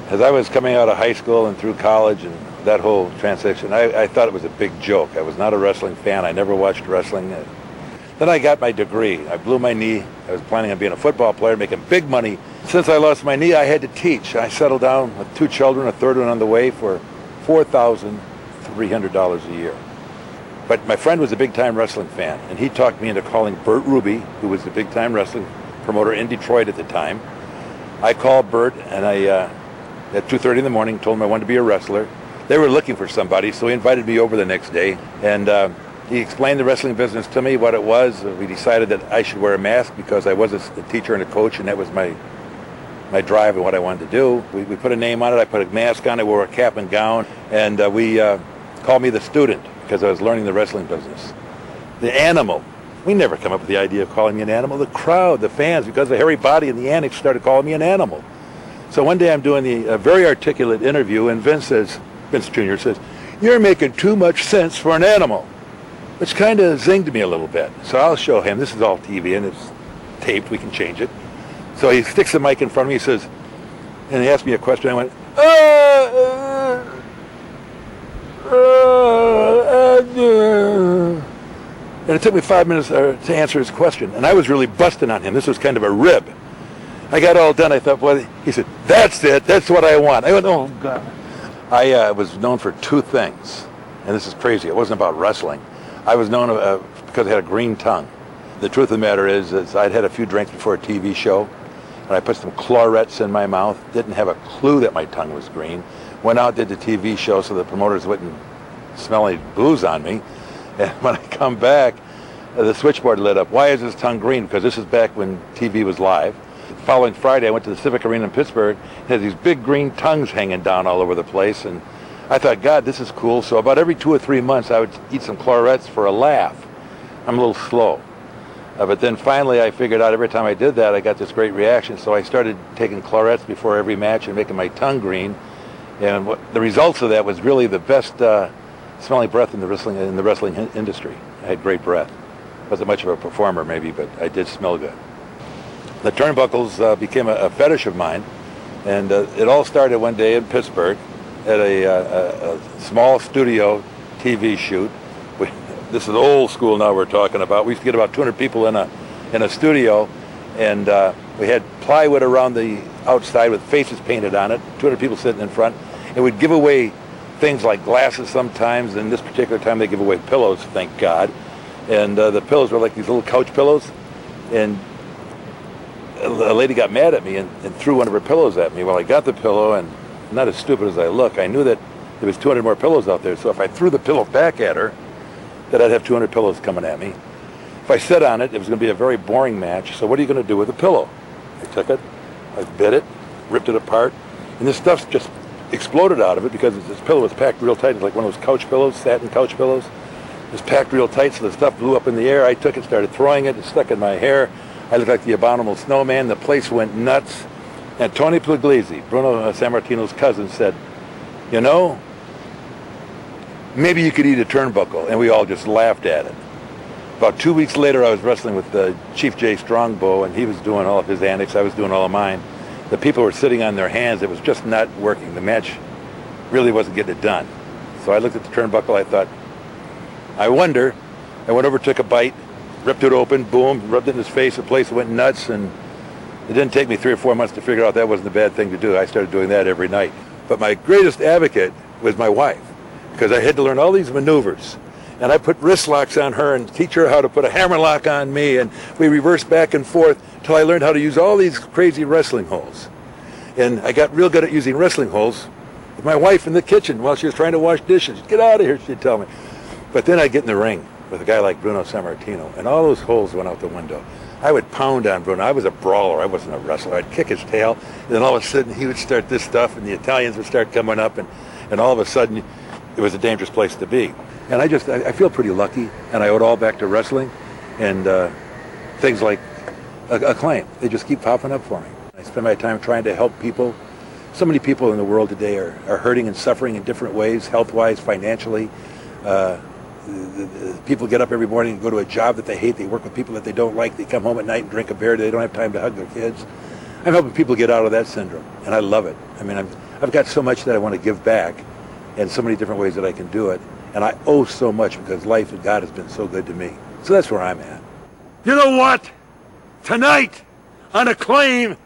As I was coming out of high school and through college and that whole transition, I thought it was a big joke. I was not a wrestling fan. I never watched wrestling. Then I got my degree. I blew my knee. I was planning on being a football player, making big money. Since I lost my knee, I had to teach. I settled down with 2 children, a third one on the way, for $4,300 a year. But my friend was a big-time wrestling fan, and he talked me into calling Bert Ruby, who was a big-time wrestling promoter in Detroit at the time. I called Bert, and I, at 2:30 in the morning, told him I wanted to be a wrestler. They were looking for somebody, so he invited me over the next day, and he explained the wrestling business to me, what it was. We decided that I should wear a mask because I was a teacher and a coach, and that was my drive and what I wanted to do. We put a name on it. I put a mask on it, wore a cap and gown, and we called me the student because I was learning the wrestling business. The animal. We never come up with the idea of calling me an animal. The crowd, the fans, because of the hairy body in the annex, started calling me an animal. So one day I'm doing a very articulate interview, and Vince Jr. says, "You're making too much sense for an animal," which kind of zinged me a little bit. So I'll show him. This is all TV, and it's taped. We can change it. So he sticks the mic in front of me. He says, and he asked me a question. I went, and it took me 5 minutes to answer his question. And I was really busting on him. This was kind of a rib. I got all done. I thought, well, he said, "That's it. That's what I want." I went, "Oh, God." I was known for 2 things. And this is crazy. It wasn't about wrestling. I was known because I had a green tongue. The truth of the matter is I'd had a few drinks before a TV show, and I put some clarettes in my mouth. Didn't have a clue that my tongue was green. Went out, did the TV show so the promoters wouldn't smell any booze on me. And when I come back, the switchboard lit up. Why is his tongue green? Because this is back when TV was live. The following Friday, I went to the Civic Arena in Pittsburgh. It had these big green tongues hanging down all over the place. And I thought, God, this is cool. So about every 2 or 3 months, I would eat some clarettes for a laugh. I'm a little slow. But then finally, I figured out every time I did that, I got this great reaction. So I started taking clarettes before every match and making my tongue green. And the results of that was really the best smelling breath in the wrestling industry. I had great breath. Wasn't much of a performer, maybe, but I did smell good. The turnbuckles became a fetish of mine, and it all started one day in Pittsburgh at a small studio TV shoot. This is old school now we're talking about. We used to get about 200 people in a studio, and we had plywood around the outside with faces painted on it, 200 people sitting in front, and we'd give away things like glasses sometimes, and this particular time they give away pillows, thank God. And the pillows were like these little couch pillows, and a lady got mad at me and threw one of her pillows at me. Well, I got the pillow, and not as stupid as I look, I knew that there was 200 more pillows out there, so if I threw the pillow back at her, that I'd have 200 pillows coming at me. If I sat on it, it was going to be a very boring match, so what are you going to do with a pillow? I took it, I bit it, ripped it apart, and this stuff just exploded out of it because this pillow was packed real tight. It was like one of those couch pillows, satin couch pillows. It was packed real tight, so the stuff blew up in the air. I took it, started throwing it, it stuck in my hair. I looked like the abominable snowman. The place went nuts. And Tony Puglisi, Bruno Sammartino's cousin, said, "You know, maybe you could eat a turnbuckle." And we all just laughed at it. About 2 weeks later, I was wrestling with Chief Jay Strongbow, and he was doing all of his antics. I was doing all of mine. The people were sitting on their hands. It was just not working. The match really wasn't getting it done. So I looked at the turnbuckle. I thought, I wonder. I went over, took a bite, ripped it open, boom, rubbed it in his face. The place went nuts, and it didn't take me 3 or 4 months to figure out that wasn't a bad thing to do. I started doing that every night. But my greatest advocate was my wife, because I had to learn all these maneuvers. And I put wrist locks on her and teach her how to put a hammer lock on me, and we reversed back and forth till I learned how to use all these crazy wrestling holds. And I got real good at using wrestling holds with my wife in the kitchen while she was trying to wash dishes. "Get out of here," she'd tell me. But then I'd get in the ring with a guy like Bruno Sammartino, and all those holes went out the window. I would pound on Bruno. I was a brawler. I wasn't a wrestler. I'd kick his tail, and then all of a sudden he would start this stuff, and the Italians would start coming up, and all of a sudden it was a dangerous place to be. And I feel pretty lucky, and I owe it all back to wrestling and things like acclaim. They just keep popping up for me. I spend my time trying to help people. So many people in the world today are hurting and suffering in different ways, health-wise, financially. People get up every morning and go to a job that they hate. They work with people that they don't like. They come home at night and drink a beer. They don't have time to hug their kids. I'm helping people get out of that syndrome, and I love it. I mean, I've got so much that I want to give back and so many different ways that I can do it. And I owe so much because life and God has been so good to me. So that's where I'm at. You know what? Tonight, on Acclaim,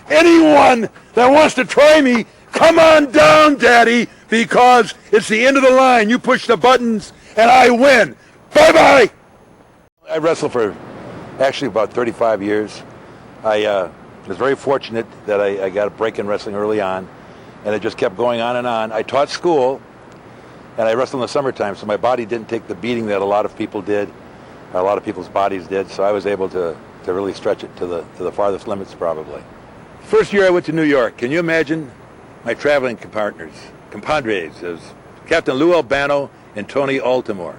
anyone that wants to try me, come on down, Daddy, because it's the end of the line. You push the buttons, and I win. Bye-bye! I wrestled for actually about 35 years. I was very fortunate that I got a break in wrestling early on, and it just kept going on and on. I taught school, and I wrestled in the summertime, so my body didn't take the beating that a lot of people did. A lot of people's bodies did, so I was able to really stretch it to the farthest limits, probably. First year I went to New York. Can you imagine my traveling compadres? As Captain Lou Albano and Tony Altimore,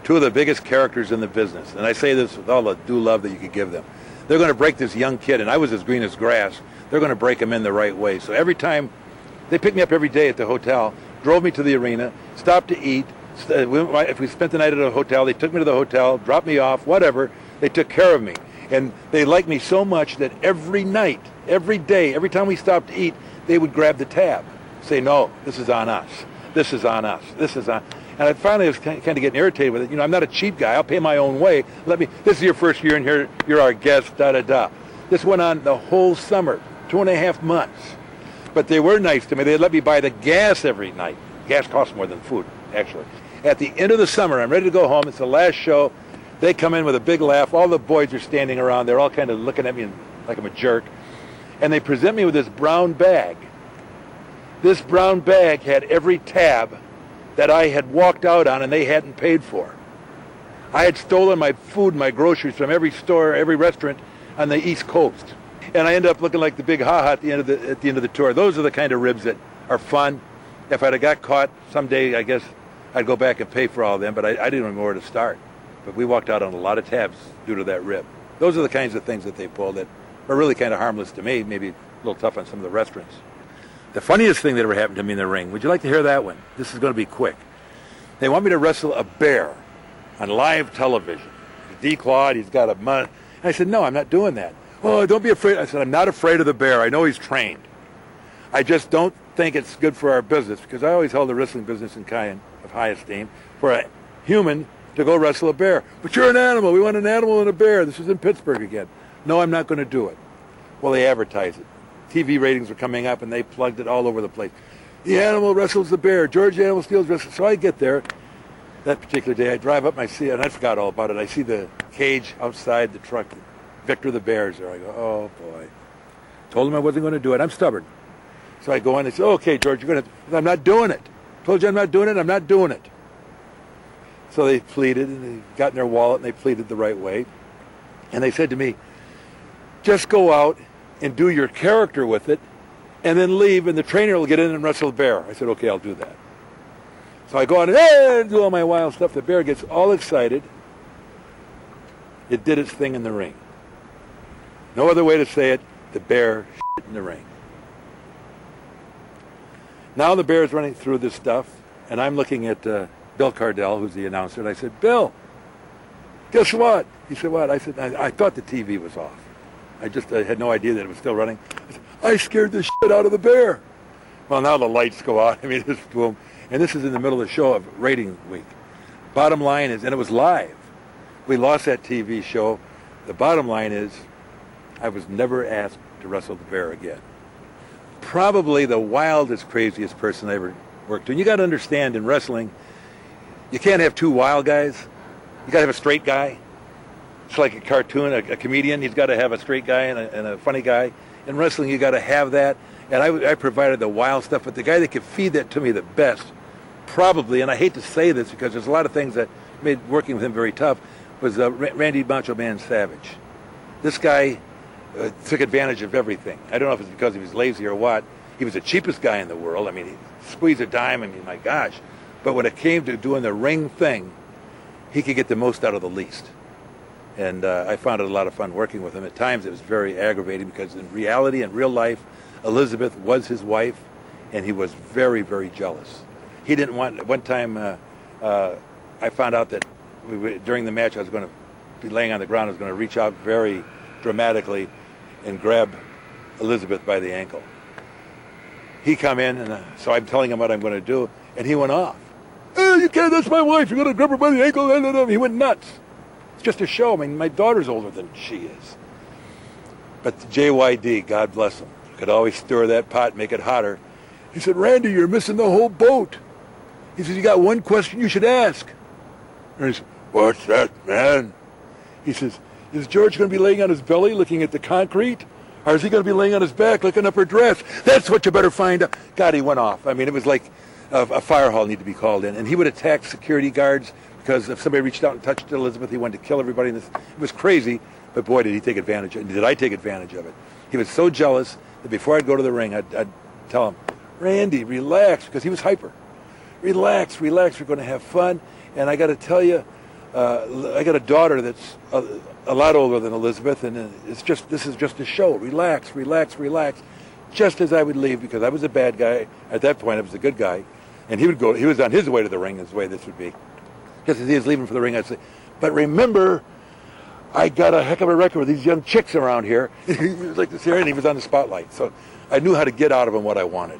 two of the biggest characters in the business. And I say this with all the due love that you could give them. They're going to break this young kid, and I was as green as grass. They're going to break him in the right way. So every time, they picked me up every day at the hotel, drove me to the arena, stopped to eat. If we spent the night at a hotel, they took me to the hotel, dropped me off, whatever. They took care of me. And they liked me so much that every night, every day, every time we stopped to eat, they would grab the tab. Say, no, this is on us. This is on us. This is on. And I finally was kind of getting irritated with it. You know, I'm not a cheap guy. I'll pay my own way. This is your first year in here. You're our guest, da-da-da. This went on the whole summer, 2.5 months. But they were nice to me. They let me buy the gas every night. Gas costs more than food, actually. At the end of the summer, I'm ready to go home. It's the last show. They come in with a big laugh. All the boys are standing around. They're all kind of looking at me like I'm a jerk. And they present me with this brown bag. This brown bag had every tab that I had walked out on and they hadn't paid for. I had stolen my food and my groceries from every store, every restaurant on the East Coast. And I ended up looking like the big ha-ha at the end of the tour. Those are the kind of ribs that are fun. If I'd have got caught someday, I guess I'd go back and pay for all of them, but I didn't even know where to start. But we walked out on a lot of tabs due to that rib. Those are the kinds of things that they pull that are really kind of harmless to me, maybe a little tough on some of the restaurants. The funniest thing that ever happened to me in the ring, would you like to hear that one? This is going to be quick. They want me to wrestle a bear on live television. He's declawed, he's got a mud. I said, no, I'm not doing that. Oh, don't be afraid. I said, I'm not afraid of the bear. I know he's trained. I just don't think it's good for our business, because I always held the wrestling business in kind of high esteem, for a human to go wrestle a bear. But you're an animal. We want an animal and a bear. This is in Pittsburgh again. No, I'm not going to do it. Well, they advertise it. TV ratings were coming up, and they plugged it all over the place. The animal wrestles the bear. George the Animal Steele's wrestling. So I get there that particular day. I drive up, and I see it, and I forgot all about it. I see the cage outside the truck. Victor the Bear's there. I go, oh, boy. Told him I wasn't going to do it. I'm stubborn. So I go in and say, okay, George, you're going to... I'm not doing it. Told you I'm not doing it. I'm not doing it. So they pleaded, and they got in their wallet, and they pleaded the right way. And they said to me, just go out and do your character with it, and then leave, and the trainer will get in and wrestle the bear. I said, okay, I'll do that. So I go out and do all my wild stuff. The bear gets all excited. It did its thing in the ring. No other way to say it, the bear shit in the ring. Now the bear's running through this stuff, and I'm looking at Bill Cardell, who's the announcer, and I said, Bill, guess what? He said, what? I said, I thought the TV was off. I had no idea that it was still running. I said, I scared the shit out of the bear. Well, now the lights go out. I mean, this boom. And this is in the middle of the show of rating week. Bottom line is, and it was live. We lost that TV show. The bottom line is, I was never asked to wrestle the bear again. Probably the wildest, craziest person I ever worked with. And you got to understand, in wrestling, you can't have two wild guys. You got to have a straight guy. It's like a cartoon, a comedian. He's got to have a straight guy and a funny guy. In wrestling, you got to have that. And I provided the wild stuff, but the guy that could feed that to me the best, probably, and I hate to say this because there's a lot of things that made working with him very tough, was Randy Macho Man Savage. This guy took advantage of everything. I don't know if it's because he was lazy or what. He was the cheapest guy in the world. I mean, he squeezed a dime. I mean, my gosh. But when it came to doing the ring thing, he could get the most out of the least. And I found it a lot of fun working with him. At times it was very aggravating because in reality, in real life, Elizabeth was his wife, and he was very, very jealous. He didn't want... One time I found out that during the match I was going to be laying on the ground. I was going to reach out very dramatically and grab Elizabeth by the ankle. he come in, and so I'm telling him what I'm going to do, and he went off. Oh, you can't, that's my wife. You're going to grab her by the ankle. He went nuts. It's just a show. I mean, my daughter's older than she is. But JYD, God bless him, could always stir that pot, make it hotter. He said, Randy, you're missing the whole boat. He says, you got one question you should ask. And he said, what's that, man? He says, is George going to be laying on his belly looking at the concrete? Or is he going to be laying on his back looking up her dress? That's what you better find out. God, he went off. I mean, it was like a fire hall needed to be called in. And he would attack security guards because if somebody reached out and touched Elizabeth, he wanted to kill everybody. It was crazy, but boy, did he take advantage of it. Did I take advantage of it? He was so jealous that before I'd go to the ring, I'd tell him, Randy, relax, because he was hyper. Relax, we're going to have fun. And I got to tell you, I got a daughter that's a lot older than Elizabeth, and this is just a show. Relax. Just as I would leave, because I was a bad guy. At that point, I was a good guy. And he was on his way to the ring, is the way this would be. Just as he was leaving for the ring, I'd say, but remember, I got a heck of a record with these young chicks around here. He was like this here, and he was on the spotlight. So I knew how to get out of him what I wanted.